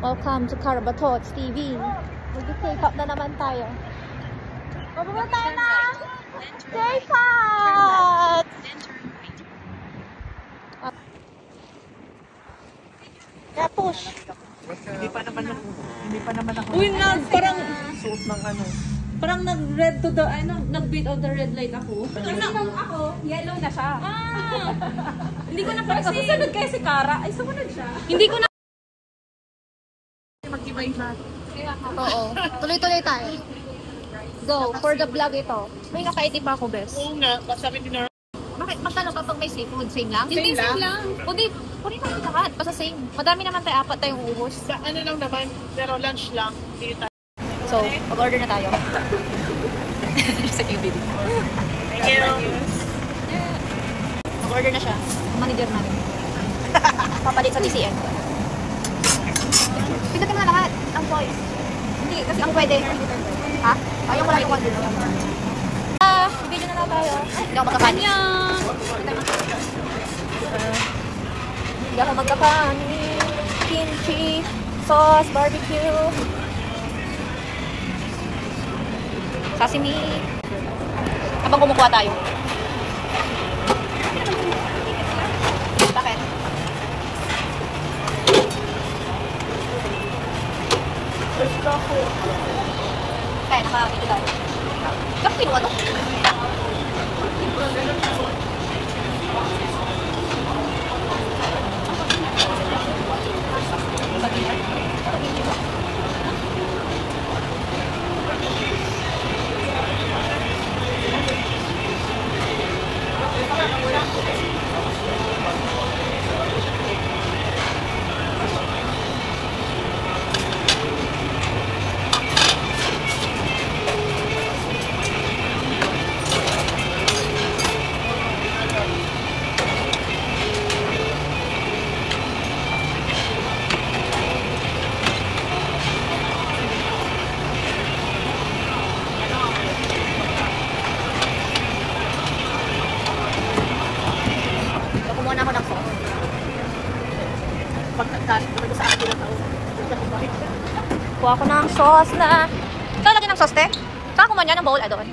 Welcome to Karabatots TV. Mag-take up na naman tayo. Mabubuhay tayo ng J-Pots! Yeah, push. Hindi pa naman ako. Uy, parang Suot ng ano. parang nag-red to the, nag-beat of the red light ako. Nung ako, yellow na siya. Hindi ko na kasi Susunod kayo si Cara. Ay, sumunod siya. hindi ko na. Mag-ibay na. Oo. Tuloy-tuloy tayo. Go, for the vlog ito. May naka-edit pa ako, bes. Oo nga, basta na. Bakit magkano kapag may seafood? Same lang? Hindi, same lang. Kundi, kunin natin lahat. Basta same. Madami naman tayo, 4 tayong ubos. Ano lang naman, pero lunch lang. Hindi tayo. So, mag-order na tayo. Sa yung video. Thank you. Mag-order na siya. Ang manager namin. Papalit sa DCN. Pindutin mo na lahat. Ang choice. Hindi, kasi ang pwede. Ha? Ayaw mo lang yung order. Video na tayo. Hindi ako magkakan. Hindi ako magkakan. Kimchi, sauce, barbecue, sashimi. Habang kumukuha tayo. Bakit? Kaya nakakabili tayo. Kapag pinuha to? Kuha ko ng sauce na. Lalagyan ng sauce, te? Saan ko man yan? Ang bowl, doon.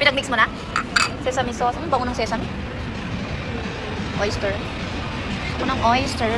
Pinag-mix mo na? Sesame sauce. Ang bango ng sesame? Oyster. Ako ng oyster.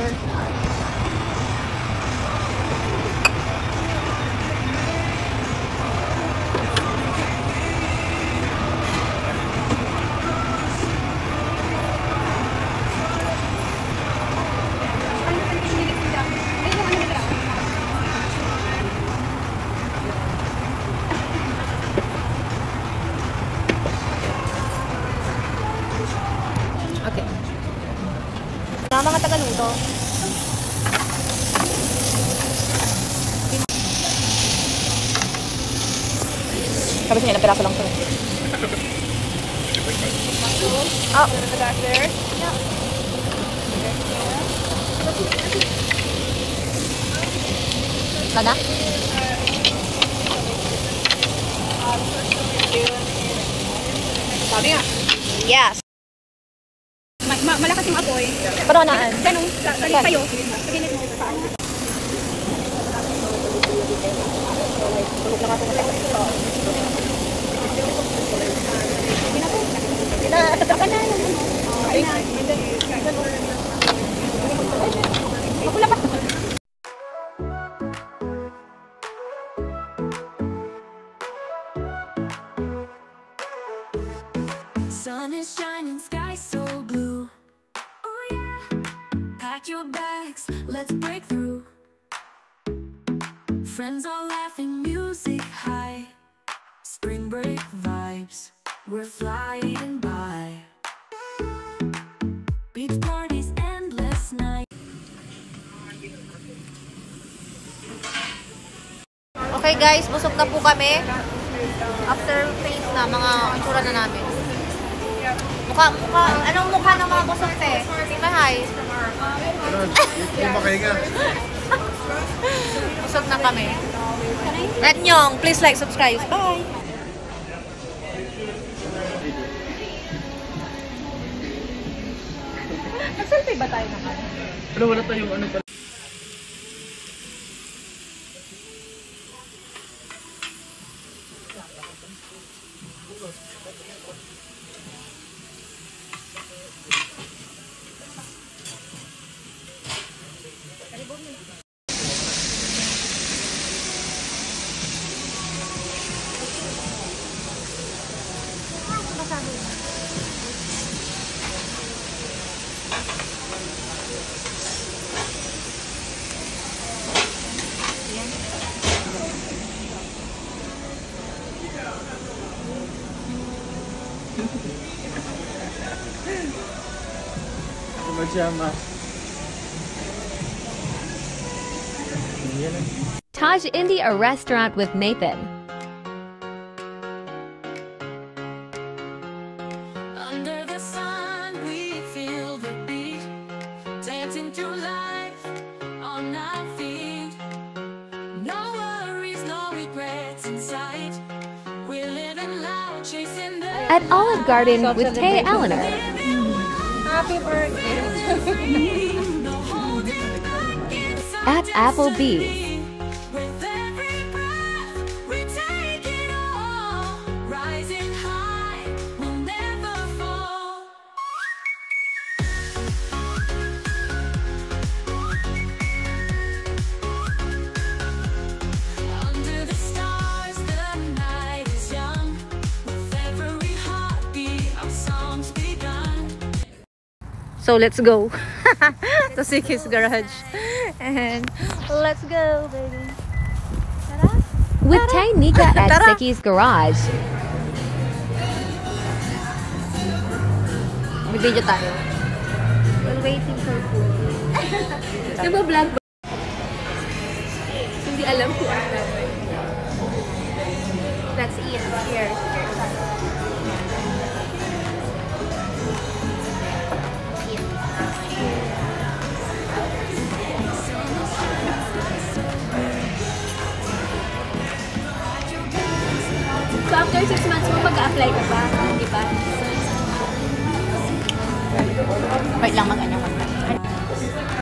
Okay. Mga Tagaluto. Sabi siya, ilang piraso lang ito. Oh. there. Mana? Sabi nga. Yes. Malakas yung apoy. Pero naan? Ganun, galing kayo. Sabihin mo sa ano. Natatapan na. Mapula pa. Sun is shining, sky so blue. Oh yeah. Pack your bags, let's break through. Friends are laughing, music high. Spring break vibes, we're flying by. Beach parties, endless night. Okay guys, busog na po kami. After face na, mga itsura na namin. Anong mukha ng mga busog, te? Si Mahay. Hindi makahinga. Busog na kami. Red Nyong, please like, subscribe. Bye! Nag-selfie ba tayo naman? Wala tayong ano pala. Taj India Restaurant with Nathan. Under the sun, we feel the beat, dancing through life on our feet. No worries, no regrets in sight. We're living loud, chasing the At Olive Garden with Tay Eleanor. Happy birthday. no holding back inside. At Applebee's. With every breath, we take it all. Rising high, we'll never fall. Under the stars, the night is young. With every heartbeat, our songs begun. So let's go to Siki's garage. And let's go, baby. Tara. With Tay Nika at Tara. Siki's Garage. May video tayo. We're waiting for food. Nagbablog ba? Hindi alam ko ano. Let's eat here. So after 6 months mo, mag-a-apply ka pa, di ba? Wait lang, mag-ano ka.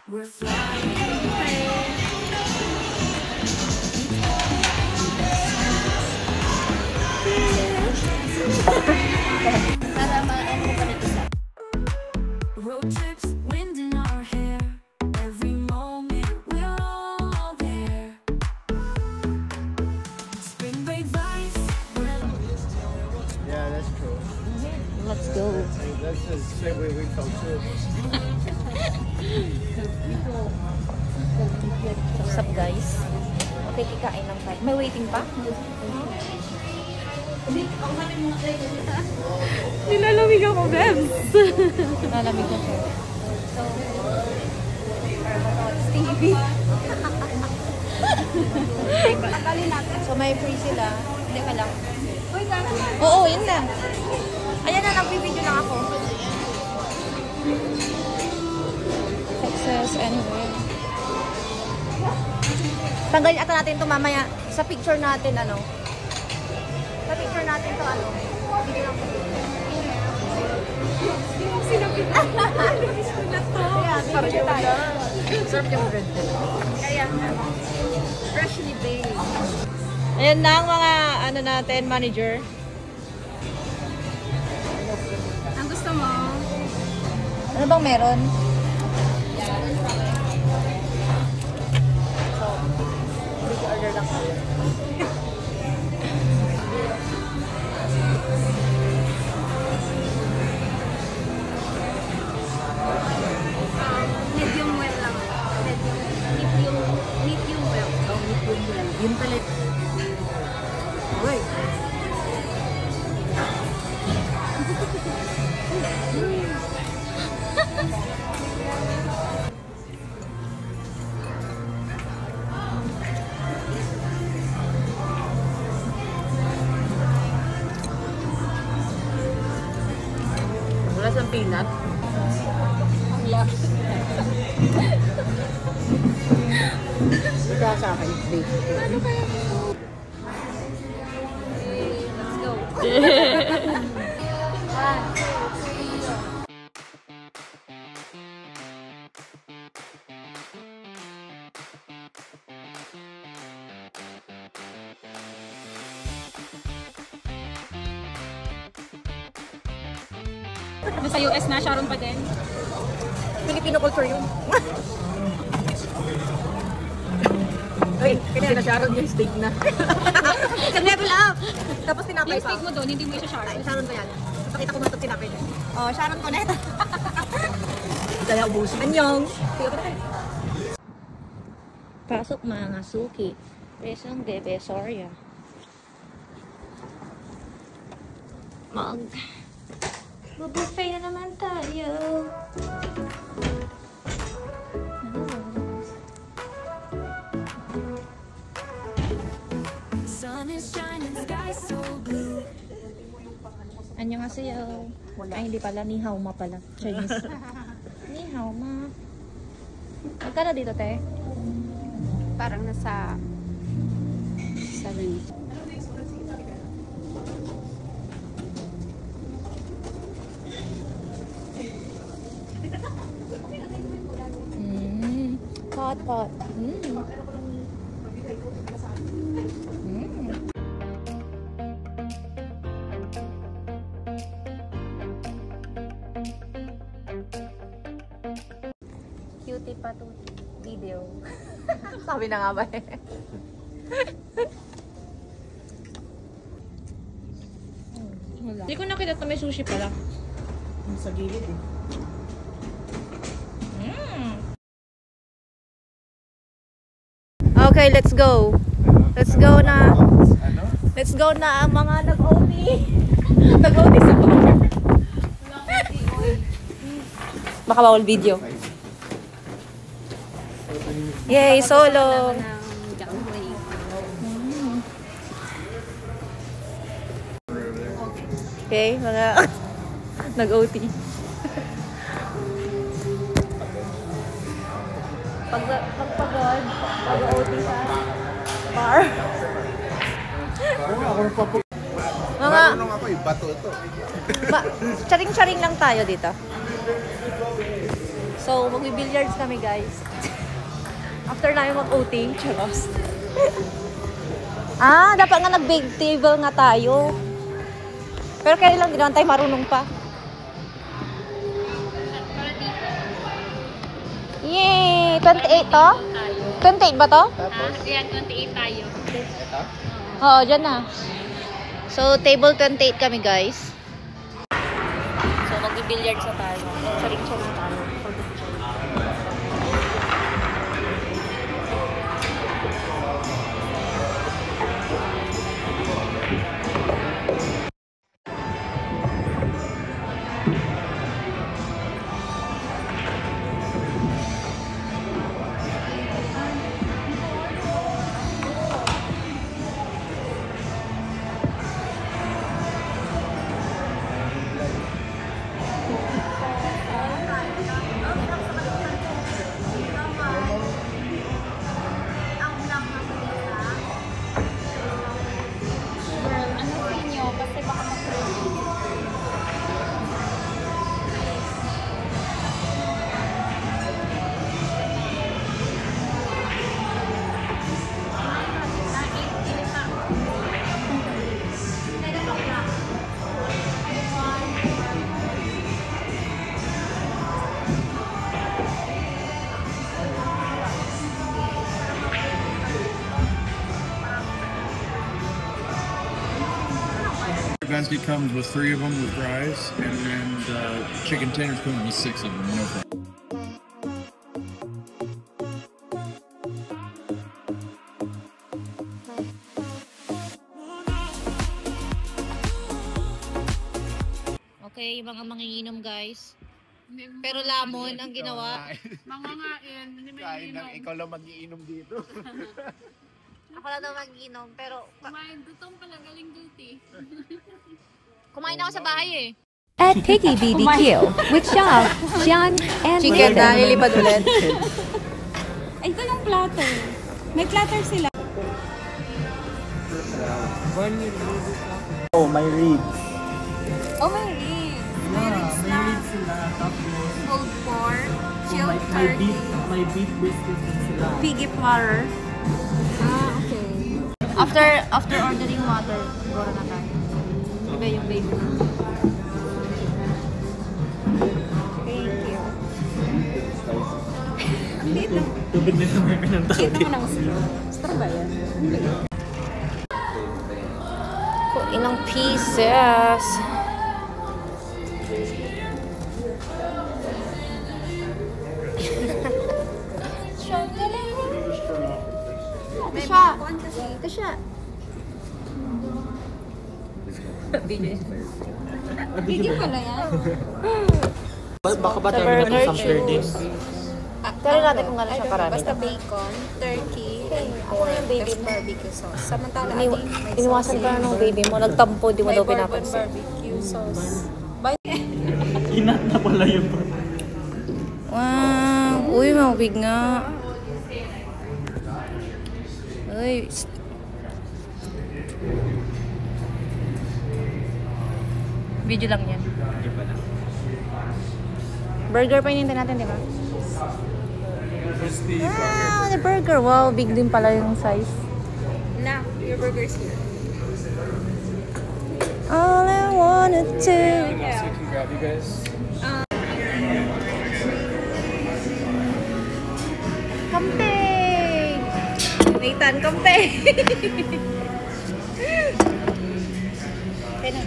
We're flying. Para ma-ano mo pa nito sa... Road trips, wind in our hair. Every moment we're all there. Spring break vibes. Yeah, that's true. Let's go. That's the same way we felt too. What's up, guys? Okay, kikain lang tayo. May waiting pa? Nilalamig ako, Bebs. Nalamig na siya. So, Stevie. so may free sila. Hindi ka lang. Uy, gano'n na. Oo, yun lang. Ayan na, nag-video lang ako. Texas, anywhere. Tanggalin ata natin ito mamaya. Sa picture natin, ano. Sa picture natin ito, ano. Video lang. Sinapit na. Namiss ko na to. Kaya, video tayo. Serve yung bread. Kaya, freshly baked. Ayan na ang mga, ano natin, manager. Ang gusto mo? Ano bang meron? So, video order lang kami. Medium well lang. Medium well. Oh, medium well. Yun pala. Uy. Wala siyang peanut. Ika sa akin, please. Let's go. Sa US na, Sharon pa din. Filipino culture yun. Uy, kanya na Sharon yung steak na. Nag-level up! Tapos tinapay Yung pa. steak mo doon, hindi mo isa Sharon. Ay, Sharon ko yan. Pakita ko muna itong tinapay niya. Oh, Sharon ko na ito. Kaya ubusin. Anyong! Pasok mga suki. Besong de Besoria. Bubuffet na naman tayo. Sun is shining, sky so blue. Annyeonghaseyo. Ay, hindi pala. Ni hao ma pala. Chinese. Ni hao ma. Magkano dito, te? Parang nasa 7. Hot, hot. Cutie pa to video. Sabi na nga ba eh. Hindi ko nakita na may sushi pala. Sa gilid eh. Okay, let's go. Let's go na. Let's go na ang mga nag-OT. Nag-OT sa bar. Baka bawal video. Yay, solo. Okay, mga nag-OT. Pagpagod, mag-OT sa bar. Mga Marunong ako eh, bato ito. charing-charing lang tayo dito. So, magbi-billiards kami, guys. After namin mag-OT, charos. Dapat nga nag-big table nga tayo. Pero kaya lang, di naman tayo marunong pa. Yay! 28 to? 28 ba to? Ayan, 28 tayo. Oo, dyan na. So, table 28 kami, guys. So, magbi-billiards na tayo. Charing-charing tayo. For the picture. Basket comes with 3 of them with fries, and then the chicken tenders comes with 6 of them, no fries. Okay, yung mga manginginom, guys. Pero lamon ang ginawa. Mangangain, hindi may Kain lang, ikaw lang mag-iinom dito. Ako lang daw mag-inom, pero Kumain, gutom pala, galing duty. kumain ako sa bahay eh. At Piggy BBQ with Shaw, Xian, and Chicken na, Nathan. lilipad ulit. Ay, ito yung platter. May platter sila. Oh, my ribs. Oh, may ribs. May ribs na. sila. Tapos, Pulled pork, chilled turkey, may beef biscuits din sila. piggy platter. After ordering water, siguro na tayo. Iba yung baby. Bigla na may pinuntahan. Ito mo ng straw ba yan? Ilang pieces. May popcorn kasi. Ito siya. Video pala yan. Baka ba Sa tayo na burger sa flirting? Try natin kung gano'n siya karami. Basta bacon, turkey, and Ako na yung baby mo. barbecue sauce. Samantala, Iniwasan ka na ng baby mo. Nagtampo, di mo daw bourbon pinapansin. barbecue sauce. Inat na pala yun. Wow! Uy, mawig nga. Uy. Video lang yan. Burger pa hinintay natin, di ba? Wow, the burger. Wow, big din pala yung size. Na, your burger's here. All I wanted to. Kampeng! Nathan, kampeng! Kaya na.